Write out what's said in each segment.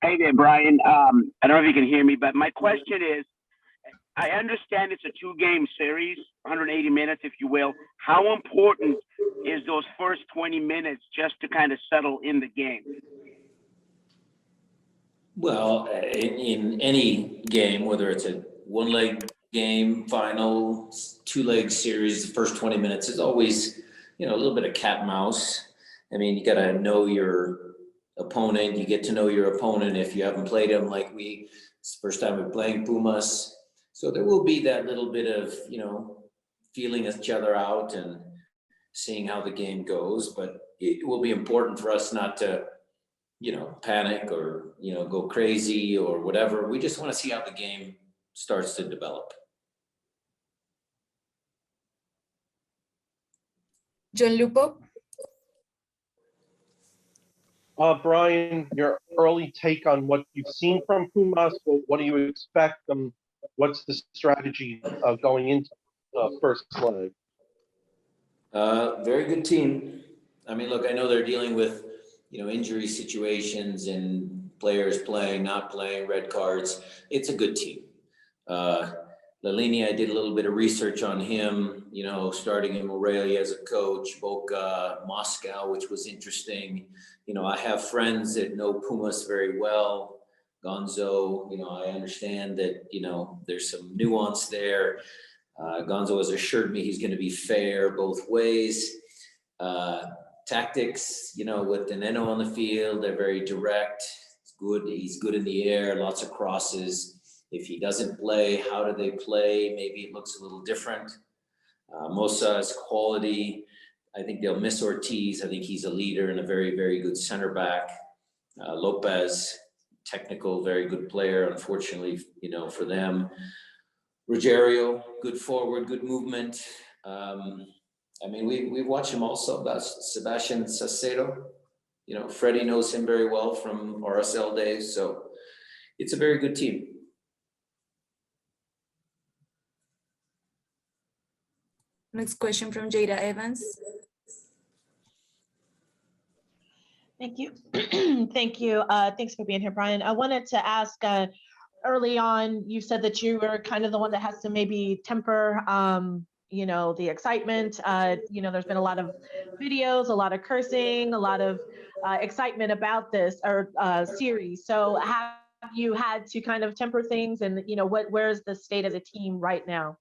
Hey there, Brian. I don't know if you can hear me, but my question is, I understand it's a two-game series, 180 minutes, if you will. How important is those first 20 minutes just to kind of settle in the game? Well, in any game, whether it's a one-leg game, final, two-leg series, the first 20 minutes is always, a little bit of cat and mouse. I mean, you got to know your opponent. You get to know your opponent if you haven't played him like it's the first time we're playing Pumas. So there will be that little bit of, feeling each other out and seeing how the game goes. But it will be important for us not to, panic or, go crazy or whatever. We just want to see how the game starts to develop. John Lupo. Brian, your early take on what you've seen from Pumas. What do you expect? What's the strategy going into the first leg? Very good team. I mean, look, I know they're dealing with, injury situations and players playing, not playing, red cards. It's a good team. Lillini, I did a little bit of research on him, starting in Morelia as a coach, Boca, Moscow, which was interesting. I have friends that know Pumas very well. Gonzo, I understand that, there's some nuance there. Gonzo has assured me he's going to be fair both ways. Tactics, with Dineno on the field, they're very direct. It's good. He's good in the air, lots of crosses. If he doesn't play, how do they play? Maybe it looks a little different. Mosa's quality. I think they'll miss Ortiz. I think he's a leader and a very, very good center back. Lopez, technical, very good player, unfortunately, for them. Rogerio, good forward, good movement. We've watched him also about Sebastian Sacedo. Freddie knows him very well from RSL days. So it's a very good team. Next question from Jada Evans. Thank you. Thank you. Thanks for being here, Brian. I wanted to ask, early on, you said that you were kind of the one that has to maybe temper, the excitement. There's been a lot of videos, a lot of cursing, a lot of excitement about this series. So have you had to kind of temper things, and where's the state of the team right now?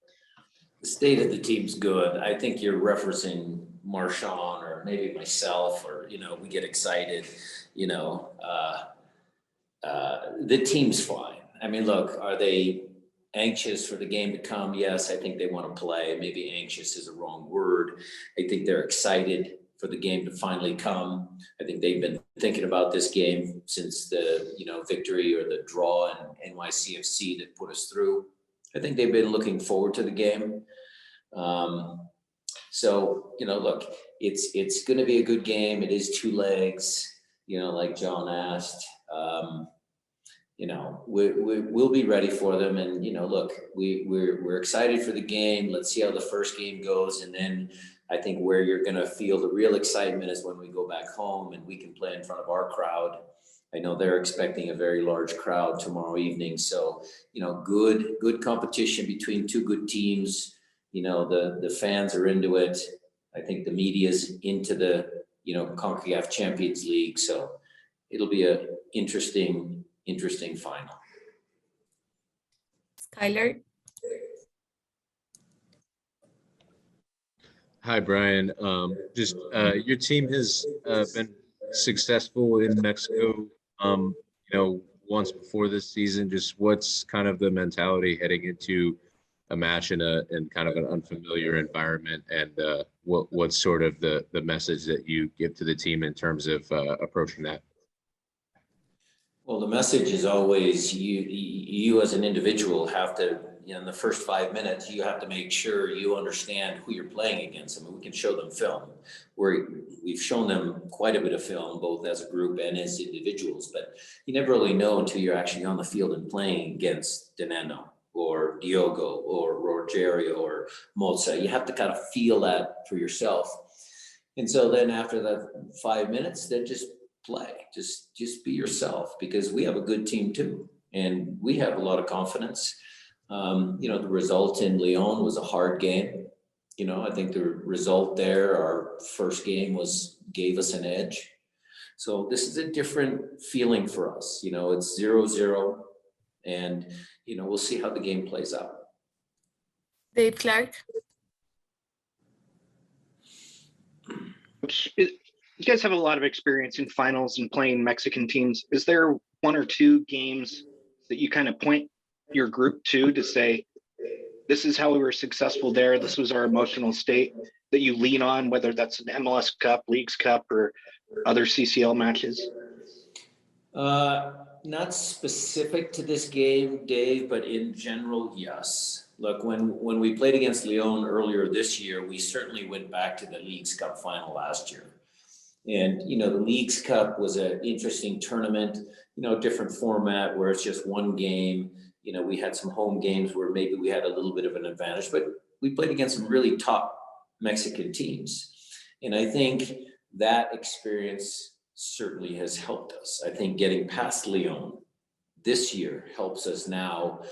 The state of the team's good. I think you're referencing Marchand or maybe myself, or we get excited. The team's fine. I mean, look, are they anxious for the game to come? Yes, I think they want to play. Maybe anxious is a wrong word. I think they're excited for the game to finally come. I think they've been thinking about this game since the victory or the draw in NYCFC that put us through. I think they've been looking forward to the game. So, look, it's going to be a good game. It is two legs, like John asked. We'll be ready for them. And, look, we're excited for the game. Let's see how the first game goes. And then I think where you're going to feel the real excitement is when we go back home and we can play in front of our crowd. I know they're expecting a very large crowd tomorrow evening. So, good competition between two good teams. The fans are into it. I think the media's into the, Concacaf Champions League. So it'll be a interesting final. Skylar. Hi, Brian. Your team has been successful in Mexico, once before this season. Just what's kind of the mentality heading into a match in kind of an unfamiliar environment, and what's sort of the message that you give to the team in terms of approaching that? Well, the message is always you as an individual have to, in the first 5 minutes, you have to make sure you understand who you're playing against. I mean, we can show them film. We've shown them quite a bit of film, both as a group and as individuals, but you never really know until you're actually on the field and playing against Dineno or Diogo or Rogerio or Moza. You have to kind of feel that for yourself. And so then after that 5 minutes, then just play. Just be yourself, because we have a good team too. And we have a lot of confidence. You know, the result in Lyon was a hard game. You know, I think the result there, our first game gave us an edge. So this is a different feeling for us. You know, it's 0-0 and, you know, we'll see how the game plays out. Dave Clark. You guys have a lot of experience in finals and playing Mexican teams. Is there one or two games that you kind of point your group to say, this is how we were successful there, this was our emotional state, that you lean on, whether that's an MLS Cup, Leagues Cup, or other CCL matches? Not specific to this game, Dave, but in general, yes. Look, when we played against Lyon earlier this year, we certainly went back to the Leagues Cup final last year. And, you know, the Leagues Cup was an interesting tournament, you know, different format where it's just one game. You know, we had some home games where maybe we had a little bit of an advantage, but we played against some really top Mexican teams. And I think that experience certainly has helped us. I think getting past Lyon this year helps us now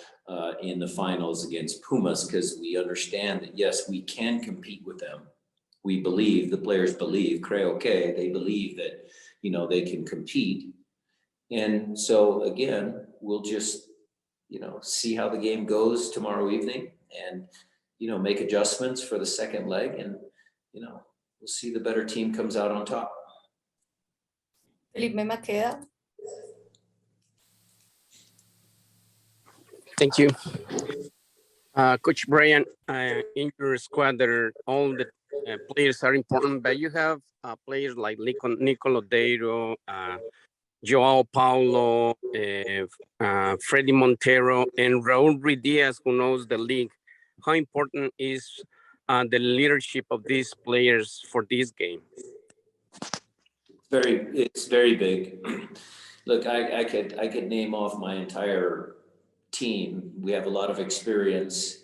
in the finals against Pumas, because we understand that, yes, we can compete with them. We believe, the players believe, creo que, they believe that, you know, they can compete. And so again, we'll just, you know, see how the game goes tomorrow evening and, you know, make adjustments for the second leg, and, you know, we'll see the better team comes out on top. Felipe Maqueda. Thank you. Coach Brian, in your squad, all the players are important, but you have players like Nico Lodeiro, Joao Paulo, Freddy Montero, and Raul Ruiz, who knows the league. How important is the leadership of these players for this game? It's very big. Look, I could name off my entire team. We have a lot of experience,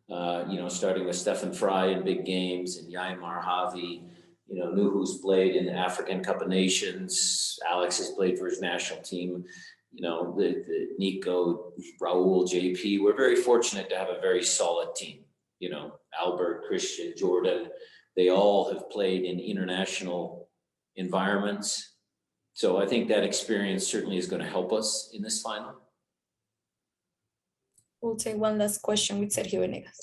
you know, starting with Stefan Fry in big games, and Yaimar Javi, you know, Nuhu's played in the African Cup of Nations. Alex has played for his national team. You know, the Nico, Raul, JP. We're very fortunate to have a very solid team. You know, Albert, Christian, Jordan, they all have played in international environments. So I think that experience certainly is going to help us in this final. We'll take one last question with Sergio Venegas.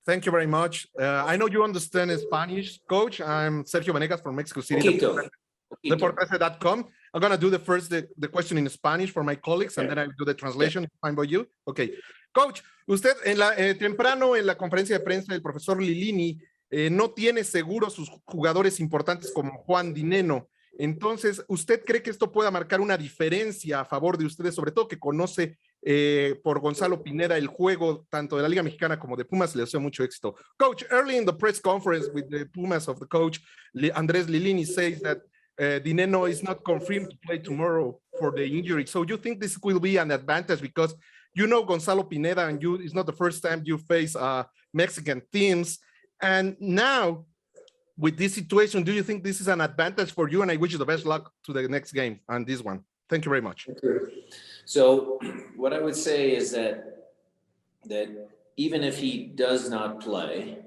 Thank you very much. I know you understand Spanish, Coach. I'm Sergio Venegas from Mexico City, Deportes.com. I'm going to do the question in Spanish for my colleagues, and then I'll do the translation. Fine by you? Okay. Coach, usted temprano en la conferencia de prensa del profesor Lillini no tiene seguros sus jugadores importantes como Juan Dineno. Entonces, ¿usted cree que esto pueda marcar una diferencia a favor de ustedes, sobre todo que conoce por Gonzalo Pineda el juego tanto de la Liga Mexicana como de Pumas? Le deseo mucho éxito. Coach, early in the press conference with the Pumas of the coach, Andrés Lillini says that Dineno is not confirmed to play tomorrow for the injury. So you think this will be an advantage because you know Gonzalo Pineda and it's not the first time you face Mexican teams. And now, with this situation, do you think this is an advantage for you? And I wish you the best luck to the next game on this one. Thank you very much. So what I would say is that even if he does not play,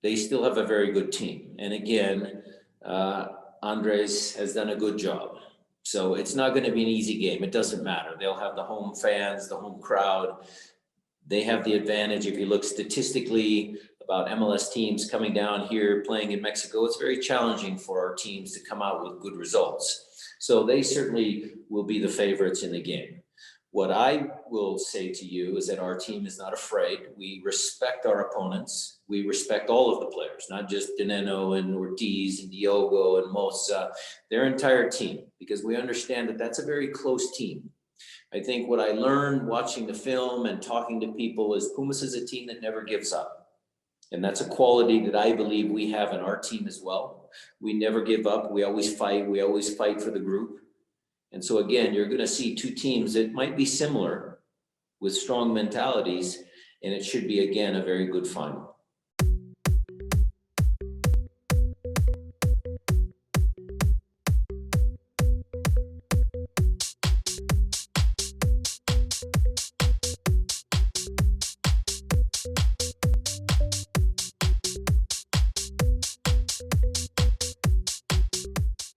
they still have a very good team. And again, Andrés has done a good job. So it's not going to be an easy game. It doesn't matter. They'll have the home fans, the home crowd. They have the advantage. If you look statistically about MLS teams coming down here playing in Mexico, it's very challenging for our teams to come out with good results. So they certainly will be the favorites in the game. What I will say to you is that our team is not afraid. We respect our opponents. We respect all of the players, not just Dineno and Ortiz and Diogo and Mosa, their entire team, because we understand that that's a very close team. I think what I learned watching the film and talking to people is Pumas is a team that never gives up. And that's a quality that I believe we have in our team as well. We never give up. We always fight. We always fight for the group. And so again, you're going to see two teams that might be similar with strong mentalities, and it should be, again, a very good final.